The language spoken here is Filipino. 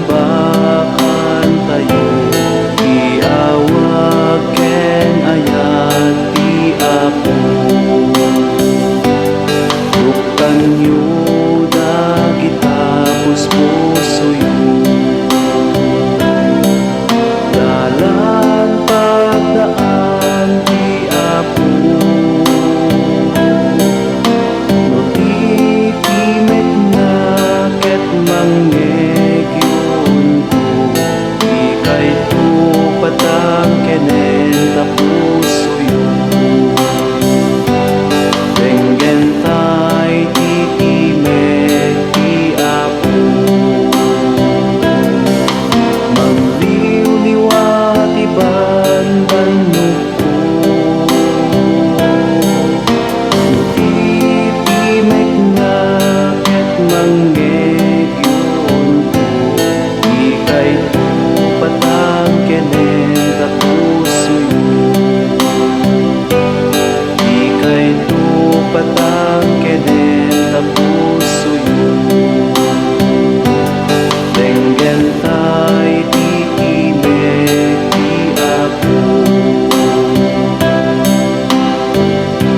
bakan tayo, iawag ken ayat ti Apo. Buktan yu dagita puspusoyo, dalan pagdaan ti Apo. No titimek na ket mangnegyon ko, ikay tu patang kenen tapusoyo. Denggen tay titimek ti Apo, mangliw-liwat ti banbannog ko. No titimek na ket mangnegyon ko, ikay tu patang kenen tapusoyo. Ika'y tu patang